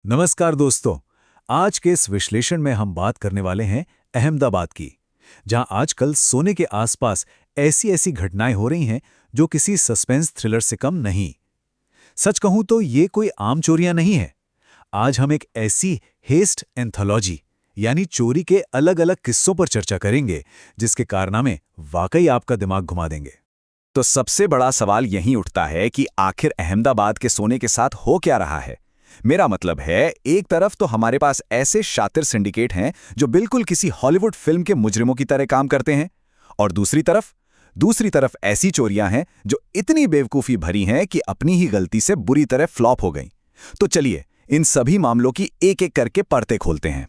नमस्कार दोस्तों। आज के इस विश्लेषण में हम बात करने वाले हैं अहमदाबाद की, जहां आजकल सोने के आसपास ऐसी ऐसी घटनाएं हो रही हैं जो किसी सस्पेंस थ्रिलर से कम नहीं। सच कहूं तो ये कोई आम चोरियां नहीं है। आज हम एक ऐसी हेस्ट एंथोलॉजी यानी चोरी के अलग अलग किस्सों पर चर्चा करेंगे जिसके कारनामे वाकई आपका दिमाग घुमा देंगे। तो सबसे बड़ा सवाल यही उठता है कि आखिर अहमदाबाद के सोने के साथ हो क्या रहा है। मेरा मतलब है, एक तरफ तो हमारे पास ऐसे शातिर सिंडिकेट हैं जो बिल्कुल किसी हॉलीवुड फिल्म के मुजरिमों की तरह काम करते हैं, और दूसरी तरफ ऐसी चोरियां हैं जो इतनी बेवकूफी भरी हैं कि अपनी ही गलती से बुरी तरह फ्लॉप हो गईं। तो चलिए इन सभी मामलों की एक एक करके परतें खोलते हैं।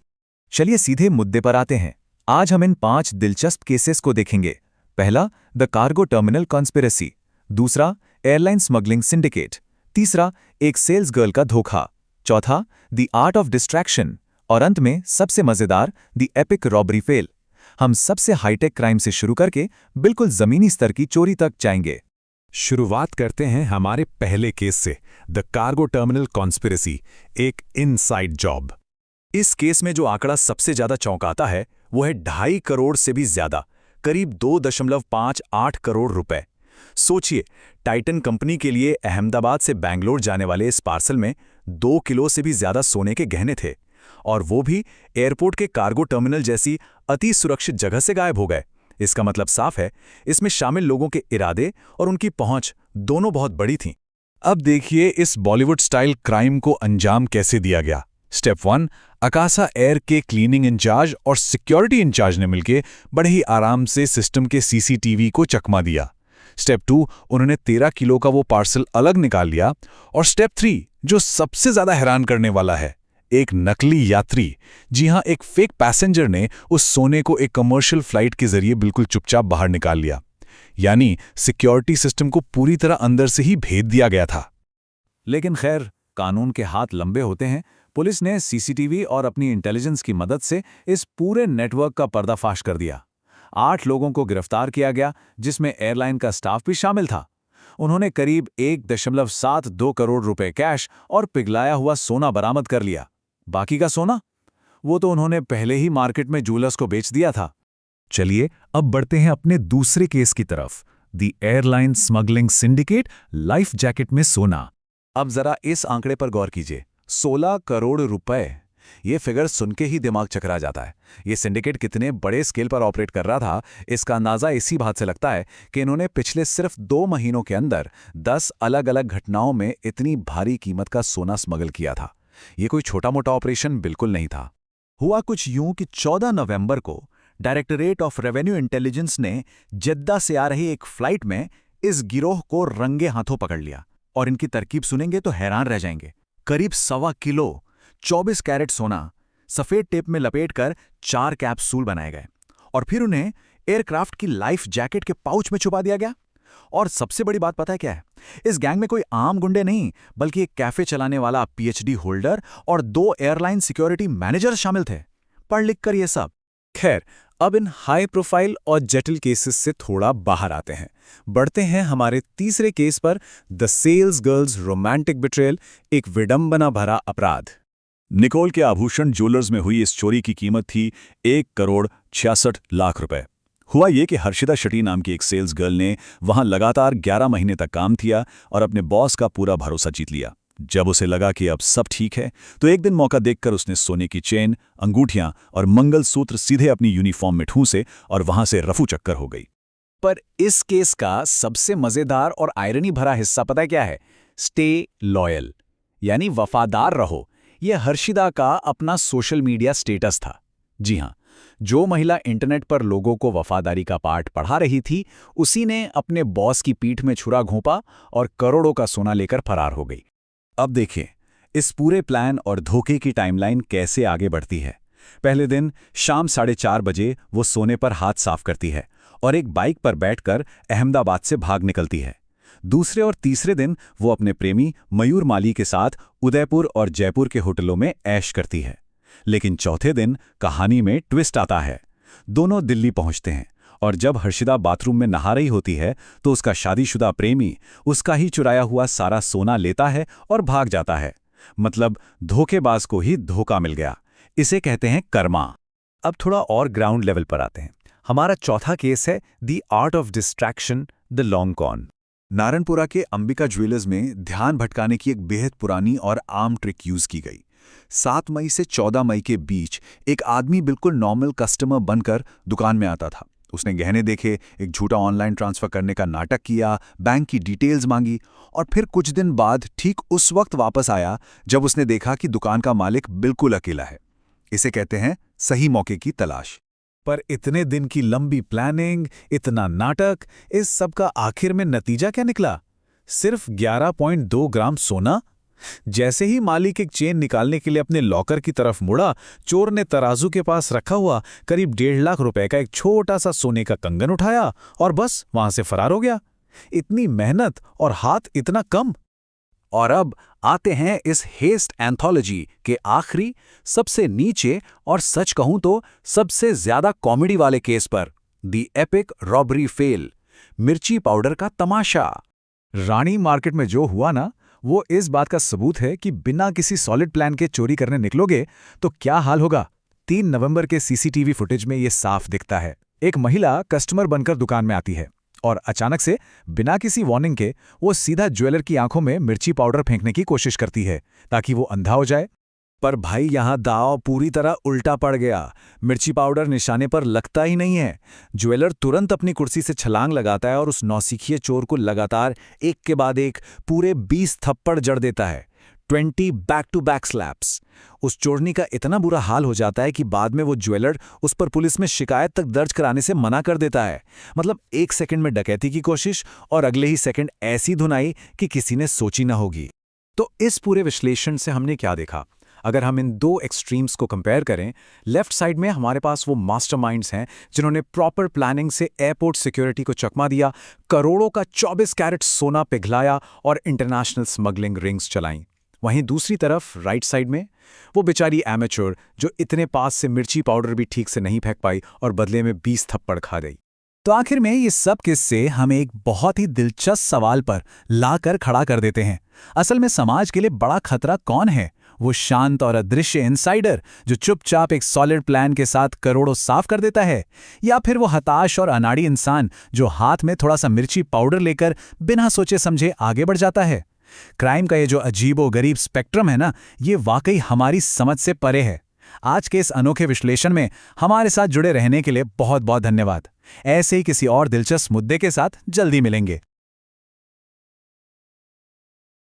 चलिए सीधे मुद्दे पर आते हैं। आज हम इन 5 दिलचस्प केसेस को देखेंगे। पहला, द कार्गो टर्मिनल कॉन्स्पिरेसी। दूसरा, एयरलाइन स्मगलिंग सिंडिकेट। तीसरा, एक सेल्स गर्ल का धोखा। चौथा, द आर्ट ऑफ डिस्ट्रैक्शन। और अंत में सबसे मजेदार, द एपिक रॉबरी फेल। हम सबसे हाईटेक क्राइम से शुरू करके बिल्कुल जमीनी स्तर की चोरी तक जाएंगे। शुरुआत करते हैं हमारे पहले केस से, द कार्गो टर्मिनल कॉन्स्पिरेसी, एक इनसाइड जॉब। इस केस में जो आंकड़ा सबसे ज्यादा चौंकाता है वो है 2.5 करोड़ से भी ज्यादा, करीब 2.58 करोड़ रुपए। सोचिए, टाइटन कंपनी के लिए अहमदाबाद से बेंगलोर जाने वाले इस पार्सल में 2 किलो से भी ज्यादा सोने के गहने थे, और वो भी एयरपोर्ट के कार्गो टर्मिनल जैसी अति सुरक्षित जगह से गायब हो गए। इसका मतलब साफ है, इसमें शामिल लोगों के इरादे और उनकी पहुंच दोनों बहुत बड़ी थीं। अब देखिए इस बॉलीवुड स्टाइल क्राइम को अंजाम कैसे दिया गया। स्टेप 1, अकासा एयर के क्लीनिंग इंचार्ज और सिक्योरिटी इंचार्ज ने मिलकर बड़े ही आराम से सिस्टम के सीसीटीवी को चकमा दिया। स्टेप 2, उन्होंने 13 किलो का वो पार्सल अलग निकाल लिया। और स्टेप 3, जो सबसे ज्यादा हैरान करने वाला है, एक नकली यात्री, जी हां, एक फेक पैसेंजर ने उस सोने को एक कमर्शियल फ्लाइट के जरिए बिल्कुल चुपचाप बाहर निकाल लिया। यानी सिक्योरिटी सिस्टम को पूरी तरह अंदर से ही भेद दिया गया था। लेकिन खैर, कानून के हाथ लंबे होते हैं। पुलिस ने सीसीटीवी और अपनी इंटेलिजेंस की मदद से इस पूरे नेटवर्क का पर्दाफाश कर दिया। 8 लोगों को गिरफ्तार किया गया, जिसमें एयरलाइन का स्टाफ भी शामिल था। उन्होंने करीब 1.72 करोड़ रुपए कैश और पिघलाया हुआ सोना बरामद कर लिया। बाकी का सोना, वो तो उन्होंने पहले ही मार्केट में जूलर्स को बेच दिया था। चलिए अब बढ़ते हैं अपने दूसरे केस की तरफ, the airline smuggling syndicate, life jacket में सोना। अब जरा इस आंकड़े पर गौर कीजिए, 16 करोड़ रुपए। ये फिगर सुन के ही दिमाग चकरा जाता है। ये सिंडिकेट कितने बड़े स्केल पर ऑपरेट कर रहा था, इसका अंदाजा इसी बात से लगता है कि इन्होंने पिछले सिर्फ 2 महीनों के अंदर 10 अलग अलग घटनाओं में इतनी भारी कीमत का सोना स्मगल किया था। ये कोई छोटा मोटा ऑपरेशन बिल्कुल नहीं था। हुआ कुछ यूं कि 14 नवंबर को डायरेक्टरेट ऑफ रेवेन्यू इंटेलिजेंस ने जद्दा से आ रही एक फ्लाइट में इस गिरोह को रंगे हाथों पकड़ लिया। और इनकी तरकीब सुनेंगे तो हैरान रह जाएंगे। करीब 1.25 किलो 24 कैरेट सोना सफेद टेप में लपेटकर 4 कैप्सूल बनाए गए, और फिर उन्हें एयरक्राफ्ट की लाइफ जैकेट के पाउच में छुपा दिया गया। और सबसे बड़ी बात पता है क्या है? इस गैंग में कोई आम गुंडे नहीं, बल्कि एक कैफे चलाने वाला पीएचडी होल्डर और 2 एयरलाइन सिक्योरिटी मैनेजर शामिल थे। पढ़ लिख कर ये सब। खैर, अब इन हाई प्रोफाइल और जटिल केसेस से थोड़ा बाहर आते हैं। बढ़ते हैं हमारे तीसरे केस पर, the sales girl's romantic betrayal, एक विडंबना भरा अपराध। निकोल के आभूषण ज्वेलर्स में हुई इस चोरी की कीमत थी 1 करोड़ 66 लाख रुपए। हुआ ये कि हर्षिता शेट्टी नाम की एक सेल्स गर्ल ने वहां लगातार 11 महीने तक काम किया और अपने बॉस का पूरा भरोसा जीत लिया। जब उसे लगा कि अब सब ठीक है, तो एक दिन मौका देखकर उसने सोने की चेन, अंगूठियां और मंगलसूत्र सीधे अपनी यूनिफॉर्म में ठूंसे और वहां से रफू चक्कर हो गई। पर इस केस का सबसे मजेदार और आयरनी भरा हिस्सा पता है क्या है? स्टे लॉयल, यानी वफादार रहो। यह हर्षिता का अपना सोशल मीडिया स्टेटस था। जी हां, जो महिला इंटरनेट पर लोगों को वफादारी का पाठ पढ़ा रही थी, उसी ने अपने बॉस की पीठ में छुरा घोंपा और करोड़ों का सोना लेकर फरार हो गई। अब देखिए इस पूरे प्लान और धोखे की टाइमलाइन कैसे आगे बढ़ती है। पहले दिन शाम 4:30 बजे वो सोने पर हाथ साफ करती है और एक बाइक पर बैठकर अहमदाबाद से भाग निकलती है। दूसरे और तीसरे दिन वो अपने प्रेमी मयूर माली के साथ उदयपुर और जयपुर के होटलों में ऐश करती है। लेकिन चौथे दिन कहानी में ट्विस्ट आता है। दोनों दिल्ली पहुंचते हैं और जब हर्षिता बाथरूम में नहा रही होती है तो उसका शादीशुदा प्रेमी उसका ही चुराया हुआ सारा सोना लेता है और भाग जाता है। मतलब धोखेबाज को ही धोखा मिल गया। इसे कहते हैं कर्मा। अब थोड़ा और ग्राउंड लेवल पर आते हैं। हमारा चौथा केस है the art of distraction, the long con. Narayanpura के अंबिका ज्वेलर्स में ध्यान भटकाने की एक बेहद पुरानी और आम ट्रिक यूज की गई। 7 मई से 14 मई के बीच एक आदमी बिल्कुल नॉर्मल कस्टमर बनकर दुकान में आता था। उसने गहने देखे, एक झूठा ऑनलाइन ट्रांसफर करने का नाटक किया, बैंक की डिटेल्स मांगी और फिर कुछ दिन बाद ठीक उस वक्त वापस आया जब उसने देखा कि दुकान का मालिक बिल्कुल अकेला है। इसे कहते हैं सही मौके की तलाश। पर इतने दिन की लंबी प्लानिंग, इतना नाटक, इस सब का आखिर में नतीजा क्या निकला? सिर्फ 11.2 ग्राम सोना। जैसे ही मालिक एक चेन निकालने के लिए अपने लॉकर की तरफ मुड़ा, चोर ने तराजू के पास रखा हुआ करीब 1.5 लाख रुपए का एक छोटा सा सोने का कंगन उठाया और बस वहां से फरार हो गया। इतनी मेहनत और हाथ इतना कम। और अब आते हैं इस हेस्ट एंथोलॉजी के आखिरी, सबसे नीचे और सच कहूं तो सबसे ज्यादा कॉमेडी वाले केस पर, द एपिक रॉबरी फेल, मिर्ची पाउडर का तमाशा। रानी मार्केट में जो हुआ ना, वो इस बात का सबूत है कि बिना किसी सॉलिड प्लान के चोरी करने निकलोगे तो क्या हाल होगा। 3 नवंबर के सीसीटीवी फुटेज में ये साफ दिखता है। एक महिला कस्टमर बनकर दुकान में आती है और अचानक से बिना किसी वार्निंग के वो सीधा ज्वेलर की आंखों में मिर्ची पाउडर फेंकने की कोशिश करती है ताकि वो अंधा हो जाए। पर भाई यहां दांव पूरी तरह उल्टा पड़ गया। मिर्ची पाउडर निशाने पर लगता ही नहीं है। ज्वेलर तुरंत अपनी कुर्सी से छलांग लगाता है और उस नौसिखिए चोर को लगातार एक के बाद एक पूरे 20 थप्पड़ जड़ देता है। 20 बैक टू बैक स्लैप्स। उस चोरनी का इतना बुरा हाल हो जाता है कि बाद में वो ज्वेलर उस पर पुलिस में शिकायत तक दर्ज कराने से मना कर देता है। मतलब 1 सेकंड में डकैती की कोशिश और अगले ही सेकंड ऐसी धुनाई कि किसी ने सोची ना होगी। तो इस पूरे विश्लेषण से हमने क्या देखा? अगर हम इन 2 एक्सट्रीम्स को कंपेयर करें, लेफ्ट साइड में हमारे पास वो मास्टरमाइंड्स हैं जिन्होंने प्रॉपर प्लानिंग से एयरपोर्ट सिक्योरिटी को चकमा दिया, करोड़ों का 24 कैरेट सोना पिघलाया और इंटरनेशनल स्मगलिंग रिंग्स चलाईं। वहीं दूसरी तरफ राइट साइड में वो बेचारी एमेच्योर जो इतने पास से मिर्ची पाउडर भी ठीक से नहीं फेंक पाई और बदले में 20 थप्पड़ खा गई। तो आखिर में ये सब किस्से हमें एक बहुत ही दिलचस्प सवाल पर लाकर खड़ा कर देते हैं। असल में समाज के लिए बड़ा खतरा कौन है? वो शांत और अदृश्य इनसाइडर जो चुपचाप एक सॉलिड प्लान के साथ करोड़ों साफ कर देता है, या फिर वो हताश और अनाड़ी इंसान जो हाथ में थोड़ा सा मिर्ची पाउडर लेकर बिना सोचे समझे आगे बढ़ जाता है? क्राइम का ये जो अजीबो-गरीब स्पेक्ट्रम है ना, ये वाकई हमारी समझ से परे है। आज के इस अनोखे विश्लेषण में हमारे साथ जुड़े रहने के लिए बहुत बहुत धन्यवाद। ऐसे ही किसी और दिलचस्प मुद्दे के साथ जल्दी मिलेंगे।